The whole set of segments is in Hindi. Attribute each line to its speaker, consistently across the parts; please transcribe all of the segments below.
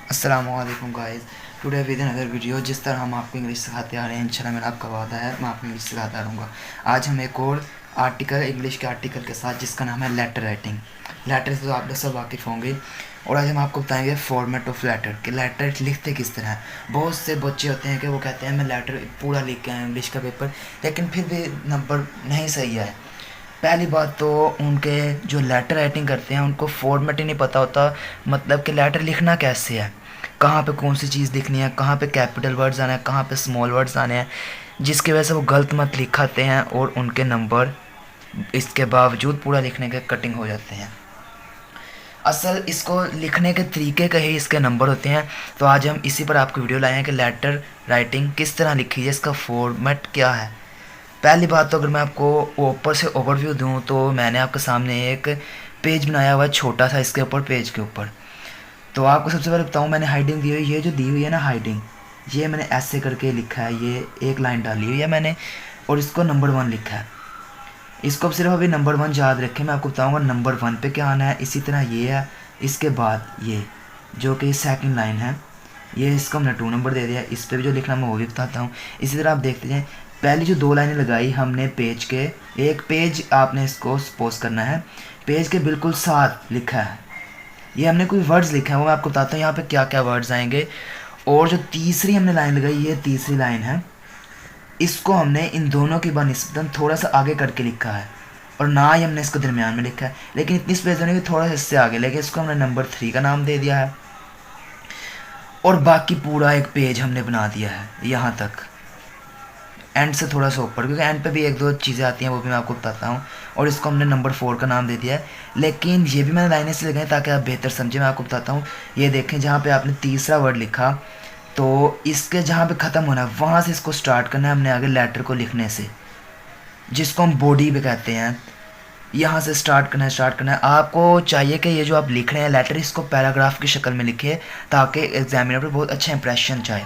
Speaker 1: अस्सलामुअलैकुम guys. Today with another video. जिस तरह हम आपको इंग्लिश सिखाते आ रहे हैं, इंशाल्लाह मेरा आपका वादा है मैं आपको इंग्लिश सिखाता रहूँगा। आज हम एक और आर्टिकल, इंग्लिश के आर्टिकल के साथ, जिसका नाम है लेटर राइटिंग। लेटर से तो आप लोग सब वाकिफ़ होंगे, और आज हम आपको बताएंगे फॉर्मेट ऑफ लेटर कि लेटर लिखते किस तरह है। बहुत से बच्चे होते हैं कि वो कहते हैं मैं लेटर पूरा लिख के आया इंग्लिश का पेपर, लेकिन फिर भी नंबर नहीं सही है। पहली बात तो उनके जो लेटर राइटिंग करते हैं उनको फॉर्मेट ही नहीं पता होता, मतलब कि लेटर लिखना कैसे है, कहाँ पे कौन सी चीज़ लिखनी है, कहाँ पे कैपिटल वर्ड्स आने हैं, कहाँ पे स्मॉल वर्ड्स आने हैं, जिसकी वजह से वो गलत मत लिखाते हैं और उनके नंबर इसके बावजूद पूरा लिखने के कटिंग हो जाते हैं। असल इसको लिखने के तरीके का ही इसके नंबर होते हैं। तो आज हम इसी पर आपको वीडियो लाए हैं कि लेटर राइटिंग किस तरह लिखी है, इसका फॉर्मेट क्या है। पहली बात तो अगर मैं आपको ऊपर से ओवरव्यू दूं तो मैंने आपके सामने एक पेज बनाया हुआ है, छोटा सा, इसके ऊपर, पेज के ऊपर। तो आपको सबसे पहले बताऊं, मैंने हाइडिंग दी हुई, ये जो दी हुई है ना हाइडिंग, ये मैंने ऐसे करके लिखा है, ये एक लाइन डाली हुई है मैंने, और इसको नंबर 1 लिखा है। इसको सिर्फ अभी नंबर 1 याद रखें, मैं आपको बताऊंगा नंबर 1 पे क्या आना है। इसी तरह ये है, इसके बाद ये जो कि सेकंड लाइन है, ये इसको हमने 2 नंबर दे दिया। इस पे भी जो लिखना मैं वो भी बताता हूँ। इसी तरह आप देखते जाएँ, पहली जो 2 लाइनें लगाई हमने पेज के, एक पेज आपने इसको सपोज करना है, पेज के बिल्कुल साथ लिखा है, ये हमने कोई वर्ड्स लिखे हैं, वो मैं आपको बताता हूँ यहाँ पे क्या क्या वर्ड्स आएंगे। और जो तीसरी हमने लाइन लगाई, ये तीसरी लाइन है, इसको हमने इन दोनों की बनिस्बतन थोड़ा सा आगे करके लिखा है, और ना ही हमने इसको दरमियान में लिखा है, लेकिन इतनी स्पेस देने की थोड़ा सा इससे आगे, लेकिन इसको हमने नंबर 3 का नाम दे दिया है। और बाकी पूरा एक पेज हमने बना दिया है यहाँ तक, एंड से थोड़ा सा ऊपर, क्योंकि एंड पे भी एक दो चीज़ें आती हैं, वो भी मैं आपको बताता हूँ। और इसको हमने नंबर 4 का नाम दे दिया है, लेकिन ये भी मैंने लाइनें से लगाई ताकि आप बेहतर समझें। मैं आपको बताता हूँ, ये देखें जहाँ पे आपने तीसरा वर्ड लिखा, तो इसके जहाँ पे ख़त्म होना है वहाँ से इसको स्टार्ट करना है हमने आगे लेटर को लिखने से, जिसको हम बॉडी पे कहते हैं। यहाँ से स्टार्ट करना है, स्टार्ट करना है। आपको चाहिए कि ये जो आप लिख रहे हैं लेटर, इसको पैराग्राफ की शक्ल में लिखिए ताकि एग्जामिनर पर बहुत अच्छा इंप्रेशन जाए।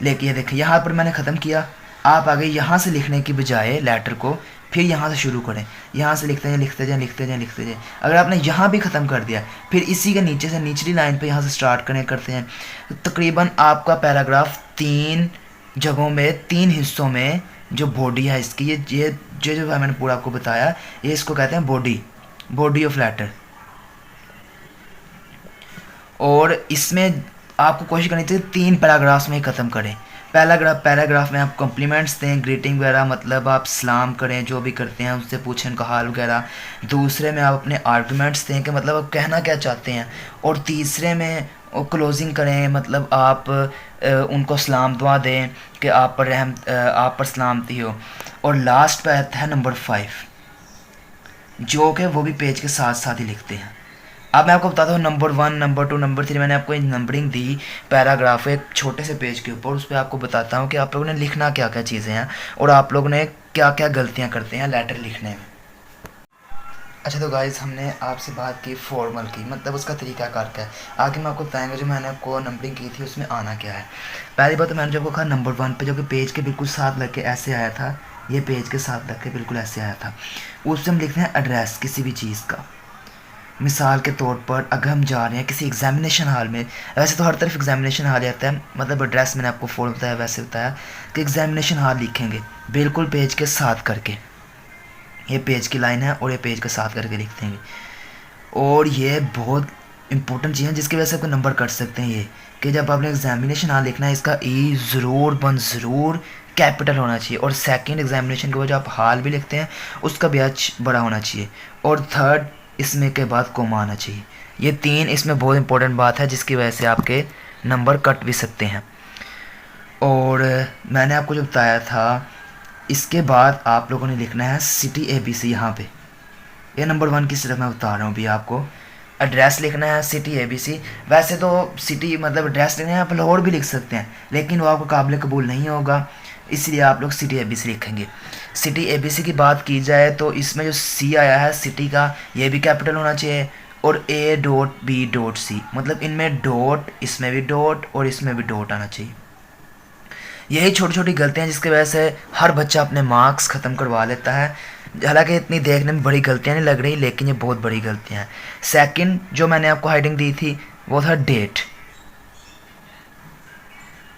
Speaker 1: लेकिन ये देखिए यहाँ पर मैंने ख़त्म किया, आप आगे यहाँ से लिखने की बजाय लेटर को फिर यहाँ से शुरू करें, यहाँ से लिखते जाएं, लिखते जाएं, लिखते जाएं, लिखते जाएं। अगर आपने यहाँ भी ख़त्म कर दिया, फिर इसी के नीचे से निचली लाइन पे यहाँ से स्टार्ट करते हैं, तो तकरीबन आपका पैराग्राफ 3 जगहों में, 3 हिस्सों में जो बॉडी है इसकी, ये जो मैंने पूरा आपको बताया, ये इसको कहते हैं बॉडी, बॉडी ऑफ लेटर। और इसमें आपको कोशिश करनी चाहिए 3 पैराग्राफ्स में ख़त्म करें। पैराग्राफ में आप कॉम्प्लीमेंट्स दें, ग्रीटिंग वगैरह, मतलब आप सलाम करें, जो भी करते हैं उनसे पूछें उनका हाल वगैरह। दूसरे में आप अपने आर्गूमेंट्स दें कि मतलब आप कहना क्या चाहते हैं। और तीसरे में क्लोजिंग करें, मतलब आप उनको सलाम दुआ दें कि आप पर सलामती हो। और लास्ट पे आता है नंबर 5, जो कि वो भी पेज के साथ साथ ही लिखते हैं। अब मैं आपको बताता हूँ नंबर 1, नंबर 2, नंबर 3, मैंने आपको नंबरिंग दी पैराग्राफ एक छोटे से पेज के ऊपर, उस पर आपको बताता हूँ कि आप लोगों ने लिखना क्या क्या चीज़ें हैं और आप लोगों ने क्या क्या गलतियाँ करते हैं लेटर लिखने में। अच्छा, तो गाइज़ हमने आपसे बात की फॉर्मल की, मतलब उसका तरीकाकार क्या है। आगे मैं आपको बताएंगे जो मैंने आपको नंबरिंग की थी उसमें आना क्या है। पहली बात तो मैंने जो आपको कहा नंबर 1 पे, जो कि पेज के बिल्कुल साथ लग के ऐसे आया था, ये पेज के साथ लग के बिल्कुल ऐसे आया था, उससे हम लिखते हैं एड्रेस किसी भी चीज़ का। मिसाल के तौर पर अगर हम जा रहे हैं किसी एग्जामिनेशन हॉल में, वैसे तो हर तरफ एग्जामिनेशन हॉल आता है, मतलब एड्रेस मैंने आपको फॉर्म बताया वैसे बताया कि एग्जामिनेशन हॉल लिखेंगे बिल्कुल पेज के साथ करके, ये पेज की लाइन है और ये पेज के साथ करके लिख देंगे। और ये बहुत इंपॉर्टेंट चीज़ है जिसकी वजह से आपको नंबर कट सकते हैं, ये कि जब आपने एग्जामिनेशन हॉल लिखना है, इसका ई ज़रूर कैपिटल होना चाहिए। और सेकंड एग्जामिनेशन के बाद जो आप हाल भी लिखते हैं उसका भी एच बड़ा होना चाहिए। और थर्ड, इसमें के बाद कोमा आना चाहिए। ये 3 इसमें बहुत इंपॉर्टेंट बात है जिसकी वजह से आपके नंबर कट भी सकते हैं। और मैंने आपको जो बताया था, इसके बाद आप लोगों ने लिखना है सिटी ABC। यहाँ पे ये नंबर 1 की सिर्फ मैं बता रहा हूँ भी आपको। एड्रेस लिखना है सिटी ABC। वैसे तो सिटी मतलब एड्रेस लिखना है, आप लाहौर भी लिख सकते हैं, लेकिन वो आपको काबिल कबूल नहीं होगा, इसलिए आप लोग सिटी ABC लिखेंगे। सिटी ABC की बात की जाए तो इसमें जो C आया है सिटी का, ये भी कैपिटल होना चाहिए। और A.B.C, मतलब इनमें डॉट, इसमें भी डॉट और इसमें भी डॉट आना चाहिए। यही छोटी छोटी गलतियाँ जिसकी वजह से हर बच्चा अपने मार्क्स ख़त्म करवा लेता है। हालांकि इतनी देखने में बड़ी गलतियाँ नहीं लग रही, लेकिन ये बहुत बड़ी गलतियाँ हैं। सेकंड जो मैंने आपको हेडिंग दी थी वो था डेट।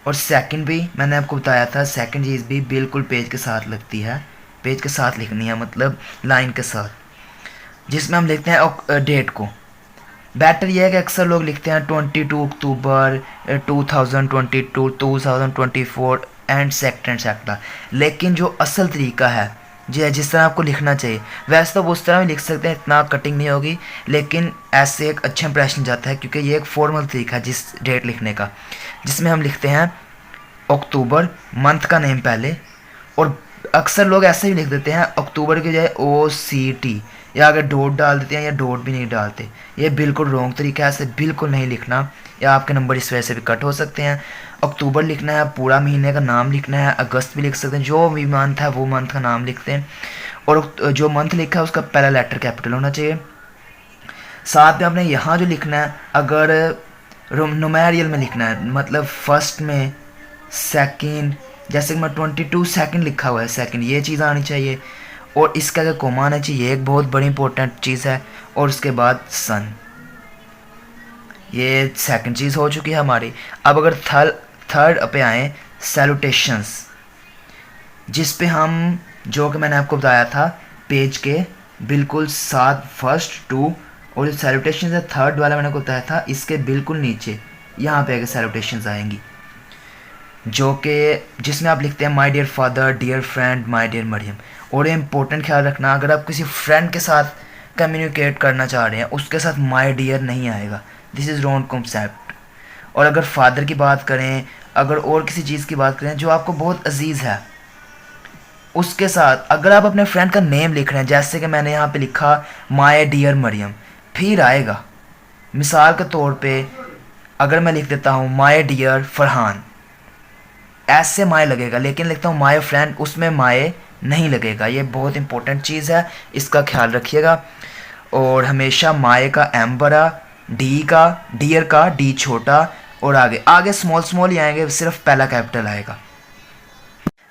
Speaker 1: और सेकंड भी मैंने आपको बताया था, सेकंड चीज़ भी बिल्कुल पेज के साथ लगती है, पेज के साथ लिखनी है, मतलब लाइन के साथ, जिसमें हम लिखते हैं डेट को। बेटर यह है कि अक्सर लोग लिखते हैं 22 अक्टूबर 2022, 2024 एंड सेक्टर, लेकिन जो असल तरीका है जी जिस तरह आपको लिखना चाहिए, वैसे तो उस तरह भी लिख सकते हैं, इतना कटिंग नहीं होगी, लेकिन ऐसे एक अच्छा इंप्रेशन जाता है, क्योंकि ये एक फॉर्मल तरीका है जिस डेट लिखने का, जिसमें हम लिखते हैं अक्टूबर, मंथ का नेम पहले, और अक्सर लोग ऐसे भी लिख देते हैं अक्टूबर के बजाय OCT, या अगर डॉट डाल देते हैं या डॉट भी नहीं डालते। ये बिल्कुल रॉन्ग तरीका है, ऐसे बिल्कुल नहीं लिखना, या आपके नंबर इस वजह से भी कट हो सकते हैं। अक्टूबर लिखना है, पूरा महीने का नाम लिखना है, अगस्त भी लिख सकते हैं, जो भी मंथ है वो मंथ का नाम लिखते हैं, और जो मंथ लिखा है उसका पहला लेटर कैपिटल होना चाहिए। साथ में आपने यहाँ जो लिखना है, अगर न्यूमेरियल में लिखना है, मतलब फर्स्ट में, सेकंड, जैसे कि मैं 22 सेकंड लिखा हुआ है, सेकंड ये चीज़ आनी चाहिए, और इसका अगर कोमा आना चाहिए, एक बहुत बड़ी इंपॉर्टेंट चीज़ है, और उसके बाद सन, ये सेकंड चीज़ हो चुकी है हमारी। अब अगर थर्ड पे आए, सैल्यूटेशंस, जिस पे हम, जो कि मैंने आपको बताया था पेज के बिल्कुल साथ फर्स्ट टू, और जो सैल्यूटेशंस है थर्ड वाला मैंने आपको बताया था, इसके बिल्कुल नीचे यहाँ पे आगे सैल्यूटेशंस आएंगी, जो कि जिसमें आप लिखते हैं my dear father, dear friend, my dear Mariam. और ये इंपॉर्टेंट ख्याल रखना, अगर आप किसी फ्रेंड के साथ कम्युनिकेट करना चाह रहे हैं, उसके साथ माय डियर नहीं आएगा, दिस इज़ रॉन्ग कॉन्सेप्ट। और अगर फादर की बात करें, अगर और किसी चीज़ की बात करें जो आपको बहुत अजीज़ है, उसके साथ अगर आप अपने फ्रेंड का नेम लिख रहे हैं, जैसे कि मैंने यहाँ पे लिखा माय डियर मरियम, फिर आएगा, मिसाल के तौर पे अगर मैं लिख देता हूँ माय डियर फरहान, ऐसे माय लगेगा, लेकिन लिखता हूँ माय फ्रेंड, उसमें माय नहीं लगेगा। ये बहुत इंपॉर्टेंट चीज़ है, इसका ख्याल रखिएगा। और हमेशा माय का एम बड़ा, डी का, डियर का डी छोटा, और आगे आगे स्मॉल ही आएंगे, सिर्फ पहला कैपिटल आएगा।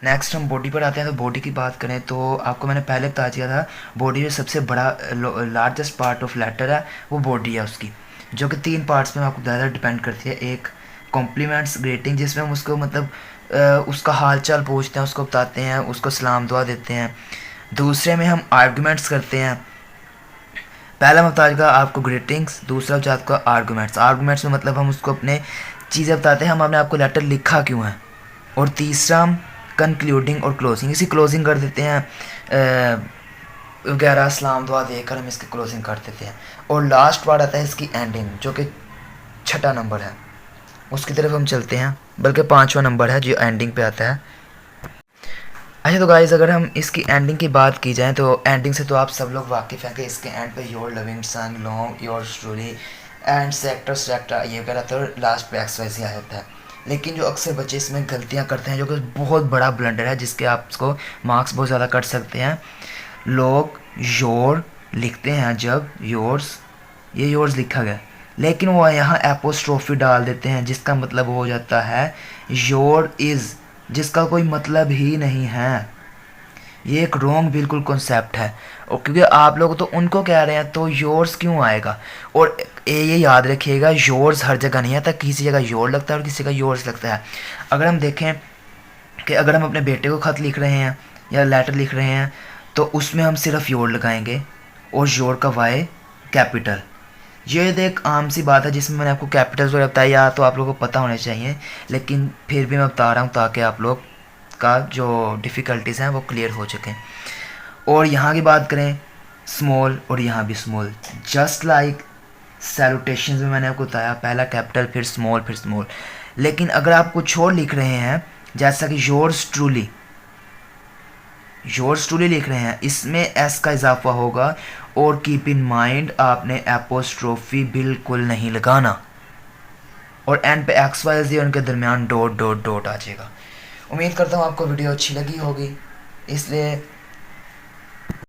Speaker 1: नेक्स्ट हम बॉडी पर आते हैं। तो बॉडी की बात करें तो आपको मैंने पहले बता दिया था, बॉडी जो सबसे बड़ा लार्जेस्ट पार्ट ऑफ लेटर है वो बॉडी है उसकी, जो कि 3 पार्ट्स में आपको ज़्यादा डिपेंड करती है। एक कॉम्प्लीमेंट्स ग्रीटिंग, जिसमें हम उसको मतलब उसका हाल चाल पूछते हैं, उसको बताते हैं, उसको सलाम दुआ देते हैं। दूसरे में हम आर्गूमेंट्स करते हैं। पहला मैं बता दूँगा आपको ग्रीटिंग्स, दूसरा बता दूँगा आर्गूमेंट्स। आर्गूमेंट्स में मतलब हम उसको अपने चीज़ें बताते हैं, हम आपने आपको लेटर लिखा क्यों है। और तीसरा हम कंक्लूडिंग और क्लोजिंग, इसी क्लोजिंग कर देते हैं वगैरह, सलाम दुआ देकर हम इसकी क्लोजिंग कर देते हैं। और लास्ट वर्ड आता है इसकी एंडिंग, जो कि 6ठा नंबर है, उसकी तरफ हम चलते हैं, बल्कि 5वां नंबर है जो एंडिंग पे आता है। अच्छा तो गाइस, अगर हम इसकी एंडिंग की बात की जाए तो एंडिंग से तो आप सब लोग वाकिफ़ हैं कि इसके एंड पे your loving son, long, your story and sector ये वगैरह, तो लास्ट पे XYZ आ जाता है। लेकिन जो अक्सर बच्चे इसमें गलतियां करते हैं, जो कि बहुत बड़ा ब्लंडर है, जिसके आपको मार्क्स बहुत ज़्यादा कट सकते हैं। लोग योर लिखते हैं, जब योर्स, ये योर्स लिखा गया, लेकिन वो यहाँ एपोस्ट्रोफी डाल देते हैं, जिसका मतलब हो जाता है योर इज़, जिसका कोई मतलब ही नहीं है। ये एक रॉन्ग बिल्कुल कॉन्सेप्ट है, और क्योंकि आप लोग तो उनको कह रहे हैं, तो योर्स क्यों आएगा। और ये याद रखिएगा, योर्स हर जगह नहीं आता, किसी जगह योर लगता है और किसी का योर्स लगता है। अगर हम देखें कि अगर हम अपने बेटे को ख़त लिख रहे हैं या लेटर लिख रहे हैं, तो उसमें हम सिर्फ योर लगाएंगे, और योर का वाई कैपिटल। ये एक आम सी बात है, जिसमें मैंने आपको कैपिटल्स वगैरह बताया, तो आप लोगों को पता होने चाहिए, लेकिन फिर भी मैं बता रहा हूँ ताकि आप लोग का जो डिफ़िकल्टीज़ हैं वो क्लियर हो चुके। और यहाँ की बात करें, स्मॉल और यहाँ भी स्मॉल, जस्ट लाइक सैल्यूटेशंस में मैंने आपको बताया, पहला कैपिटल फिर स्मॉल। लेकिन अगर आप कुछ और लिख रहे हैं, जैसा कि योर्स ट्रूली लिख रहे हैं, इसमें एस का इजाफा होगा। और कीप इन माइंड, आपने एपोस्ट्रोफी बिल्कुल नहीं लगाना, और एंड पे XYZ उनके दरमियान डॉट आ जाएगा। उम्मीद करता हूँ आपको वीडियो अच्छी लगी होगी, इसलिए